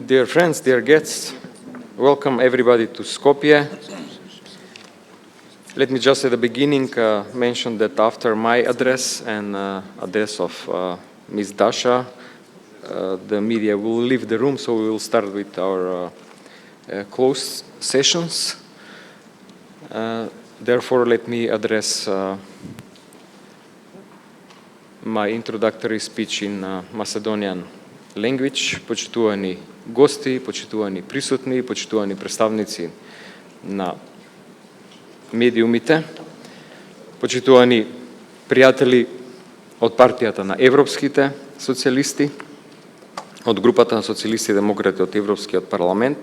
Dear friends, dear guests, welcome everybody to Skopje. Let me just at the beginning mention that after my address and address of Ms. Dasha, the media will leave the room, so we will start with our closed sessions. Therefore, let me address my introductory speech in Macedonian language. Почитувани гости, почитувани присутни, почитувани представници на медиумите, почитувани пријатели од партијата на европските социјалисти, од групата на социјалисти и демократи од Европскиот парламент,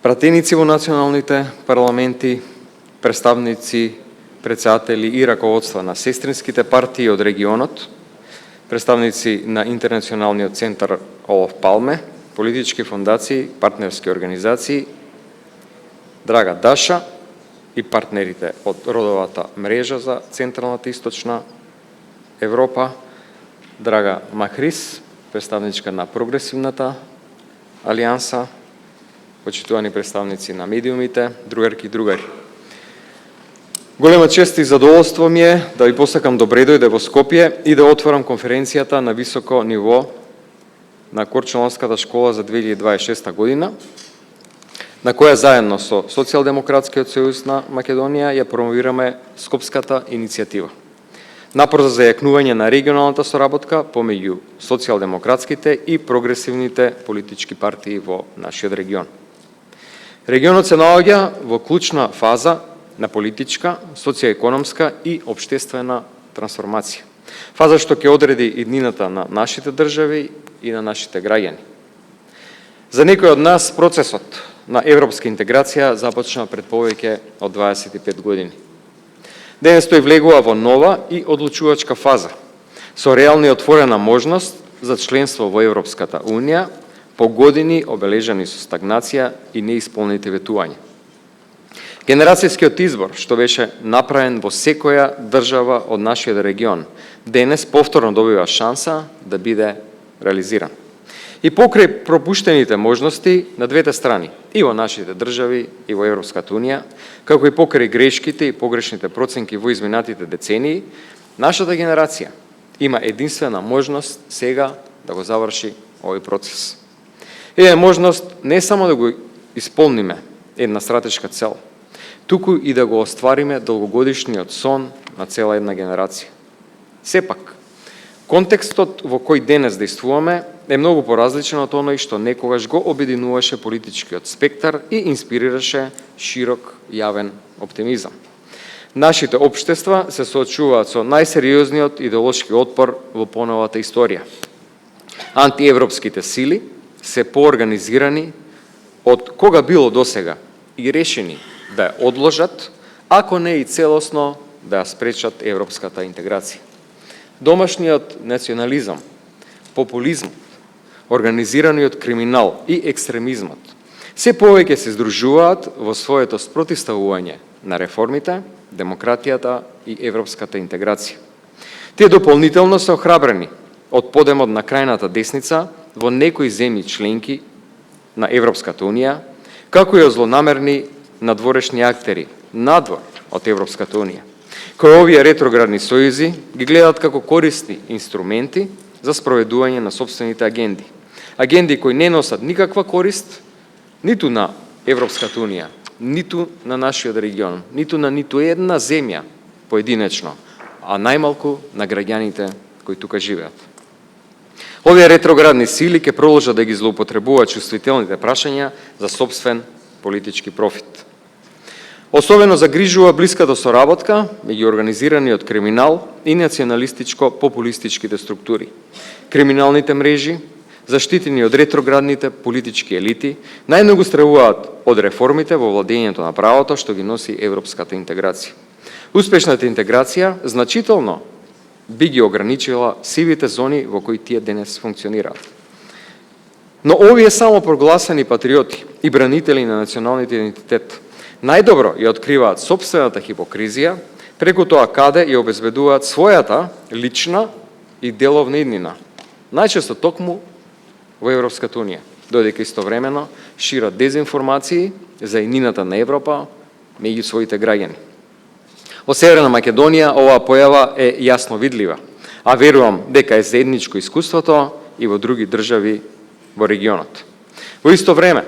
пратеници во националните парламенти, представници, председатели и раководства на сестринските партии од регионот, представници на Интернационалниот центар Олаф Палме, политички фондации, партнерски организации, драга Даша и партнерите од родовата мрежа за Централната и Источна Европа, драга Махрис, представничка на Прогресивната алијанса, почитувани представници на медиумите, другарки и другари. Голема чест и задоволство ми е да ви посакам добре дојде во Скопје и да отворам конференцијата на високо ниво на Корчуланската школа за 2026 година, на која заедно со Социјалдемократскиот сојуз на Македонија ја промовираме Скопската иницијатива. Напор за зајакнување на регионалната соработка помеѓу социјалдемократските и прогресивните политички партии во нашиот регион. Регионот се наоѓа во клучна фаза на политичка, социјоекономска и општествена трансформација. Фаза што ќе одреди иднината на нашите држави и на нашите граѓани. За некој од нас процесот на европска интеграција започна пред повеќе од 25 години. Денес тој влегува во нова и одлучувачка фаза, со реална и отворена можност за членство во Европската Унија по години обележани со стагнација и неисполнети ветувања. Генерацијскиот избор, што беше направен во секоја држава од нашиот регион, денес повторно добива шанса да биде реализиран. И покрај пропуштените можности на двете страни, и во нашите држави, и во Европската Унија, како и покрај грешките и погрешните проценки во изминатите децении, нашата генерација има единствена можност сега да го заврши овој процес. Е можност не само да го исполниме една стратешка цел, туку и да го оствариме долгогодишниот сон на цела една генерација. Сепак, контекстот во кој денес действуваме е многу поразличен од оној што некогаш го обединуваше политичкиот спектар и инспирираше широк јавен оптимизам. Нашите општества се соочуваат со најсериозниот идеолошки отпор во поновата историја. Антиевропските сили се поорганизирани од кога било досега и решени да ја одложат, ако не и целосно да ја спречат европската интеграција. Домашниот национализам, популизмот, организираниот криминал и екстремизмот се повеќе се здружуваат во своето спротивставување на реформите, демократијата и европската интеграција. Тие дополнително се охрабрени од подемот на крајната десница во некои земји членки на Европската Унија, како и од злонамерни надворешни актери надвор од Европската Унија, кои овие ретроградни сојузи ги гледат како корисни инструменти за спроведување на собствените агенди. Агенди кои не носат никаква корист ниту на Европската Унија, ниту на нашиот регион, ниту на ниту една земја поединечно, а најмалку на граѓаните кои тука живеат. Овие ретроградни сили ќе продолжат да ги злоупотребуваат чувствителните прашања за сопствен политички профит. Особено загрижува блиската соработка меѓу организираниот криминал и националистичко-популистичките структури. Криминалните мрежи, заштитени од ретроградните политички елити, најмногу стравуваат од реформите во владењето на правото што ги носи европската интеграција. Успешната интеграција значително би ги ограничила сивите зони во кои тие денес функционираат. Но овие само прогласени патриоти и бранители на националниот идентитет најдобро ја откриваат сопствената хипокризија, преку тоа каде ја обезбедуваат својата лична и деловна иднина, најчесто токму во Европската Унија, додека истовремено шират дезинформации за иднината на Европа меѓу своите граѓани. Во Северна Македонија оваа појава е јасно видлива, а верувам дека е заедничко искуството и во други држави во регионот. Во исто време,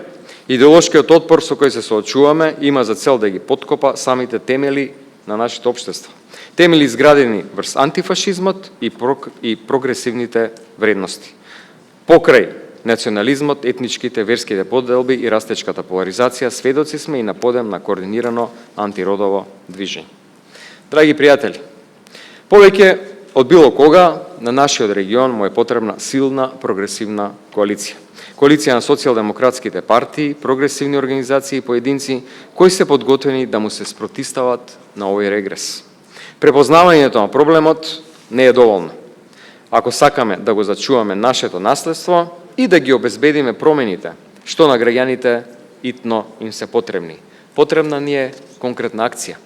идеолошкиот отпор со кој се соочуваме има за цел да ги поткопа самите темели на нашето општество. Темели изградени врз антифашизмот и прогресивните вредности. Покрај национализмот, етничките, верските поделби и растечката поларизација, сведоци сме и на подем на координирано антиродово движење. Драги пријатели, повеќе од било кога на нашиот регион му е потребна силна прогресивна коалиција. Коалиција на социјалдемократските партии, прогресивни организации и поединци кои се подготвени да му се спротистават на овој регрес. Препознавањето на проблемот не е доволно. Ако сакаме да го зачуваме нашето наследство и да ги обезбедиме промените, што на граѓаните итно им се потребни. Потребна ни е конкретна акција.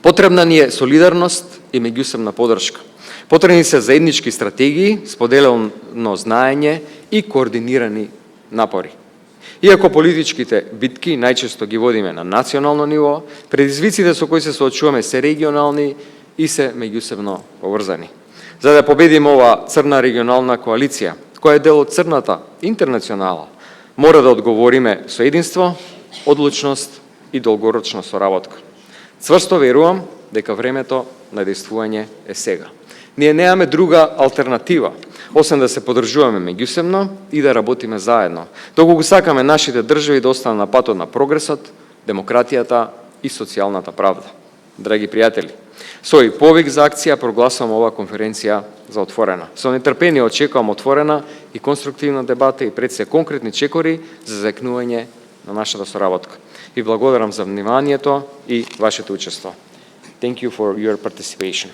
Потребна ни е солидарност и меѓусебна подршка. Потребни се заеднички стратегии, споделено знаење и координирани напори. Иако политичките битки најчесто ги водиме на национално ниво, предизвиците со кои се соочуваме се регионални и се меѓусебно поврзани. За да победиме ова црна регионална коалиција, која е дел од црната интернационала, мора да одговориме со единство, одлучност и долгорочна соработка. Цврсто верувам дека времето на действување е сега. Ние немаме друга алтернатива, освен да се подржуваме меѓусебно и да работиме заедно, доколку сакаме нашите држави да останат на патот на прогресот, демократијата и социјалната правда. Драги пријатели, со овој повик за акција прогласувам оваа конференција за отворена. Со нетрпение очекувам отворена и конструктивна дебата и пред се конкретни чекори за заекнување на нашата соработка. Ви благодарам за вниманието и вашето учество. Thank you for your participation.